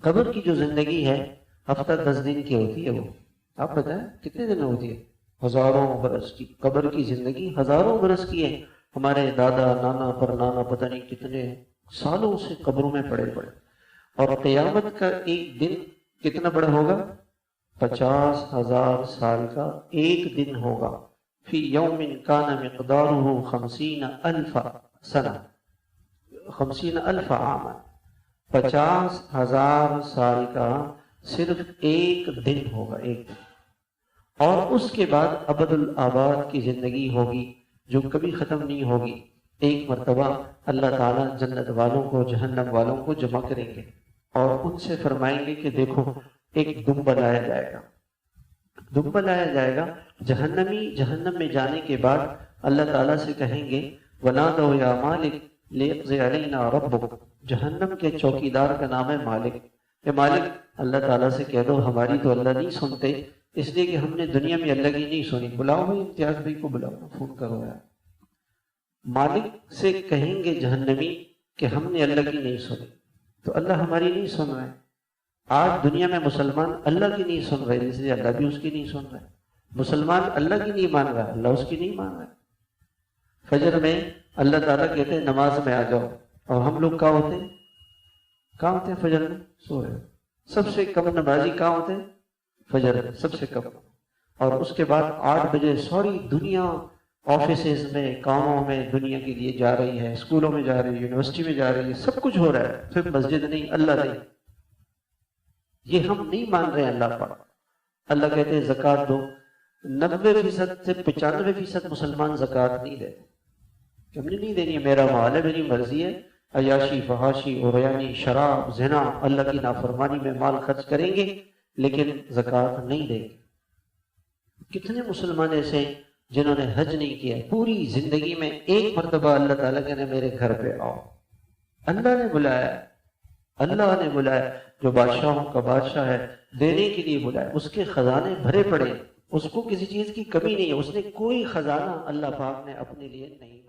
قبر کی جو زندگی ہے ہفتہ 10 دن کی ہوتی ہے، وہ آپ بتائیں کتنے دن ہوتی ہے؟ ہزاروں برس کی قبر کی زندگی، ہزاروں برس کی ہے۔ ہمارے دادا نانا پر نانا پتہ نہیں کتنے سالوں سے قبروں میں پڑے پڑے، اور قیامت کا ایک دن کتنا بڑا ہوگا؟ 50,000 سال کا ایک دن ہوگا۔ فی یوم کان مقدارہ 50,000 سنہ، 50,000 عام، 50,000 سال کا صرف ایک دن ہوگا، ایک دن۔ اور اس کے بعد ابد الآباد کی زندگی ہوگی جو کبھی ختم نہیں ہوگی۔ ایک مرتبہ اللہ تعالیٰ جنت والوں کو جہنم والوں کو جمع کریں گے اور ان سے فرمائیں گے کہ دیکھو ایک دمبا لایا جائے گا، دمبا لایا جائے گا۔ جہنمی جہنم میں جانے کے بعد اللہ تعالیٰ سے کہیں گے وَنَادَوْا يَا مَالِكْ لِيَقْضِ عَلَيْنَا رَبُّكَ، جہنم کے چوکیدار کا نام ہے مالک، کہ مالک اللہ تعالیٰ سے کہہ دو ہماری تو اللہ نہیں سنتے، اس لیے کہ ہم نے دنیا میں اللہ کی نہیں سنی، بلاؤ بھائی امتیاز بھائی کو بلاؤ، فون کرو یار۔ مالک سے کہیں گے جہنمی کہ ہم نے اللہ کی نہیں سنی، تو اللہ ہماری نہیں سن رہے۔ آج دنیا میں مسلمان اللہ کی نہیں سن رہے، اس لیے اللہ بھی اس کی نہیں سن رہے۔ مسلمان اللہ کی نہیں مان رہا، اللہ اس کی نہیں مان رہا۔ فجر میں اللہ تعالیٰ کہتے ہیں نماز میں آ جاؤ، اور ہم لوگ کہاں ہوتے ہیں؟ کہاں ہوتے ہیں فجر میں؟ سو رہے۔ سب سے کم نمازی کہاں ہوتے ہیں؟ فجر میں سب سے کم۔ اور اس کے بعد 8 بجے ساری دنیا آفیسز میں کاموں میں دنیا کے لیے جا رہی ہے، اسکولوں میں جا رہی ہے، یونیورسٹی میں جا رہی ہے، سب کچھ ہو رہا ہے، پھر مسجد نہیں، اللہ نہیں۔ یہ ہم نہیں مان رہے ہیں اللہ پر۔ اللہ کہتے ہیں زکوٰۃ دو، 90% سے 95% مسلمان زکوٰۃ نہیں دیتے، کہ ہم نے نہیں دینی، میرا مال ہے، میری مرضی ہے۔ عیاشی فحاشی عریانی شراب زنا اللہ کی نافرمانی میں مال خرچ کریں گے لیکن زکوٰۃ نہیں دیں گے۔ کتنے مسلمان ایسے ہیں جنہوں نے حج نہیں کیا، پوری زندگی میں ایک مرتبہ اللہ تعالیٰ کہنے میرے گھر پہ آؤ، اللہ نے بلایا، اللہ نے بلایا، جو بادشاہوں کا بادشاہ ہے دینے کے لیے بلایا، اس کے خزانے بھرے پڑے، اس کو کسی چیز کی کمی نہیں ہے، اس نے کوئی خزانہ اللہ پاک نے اپنے لیے نہیں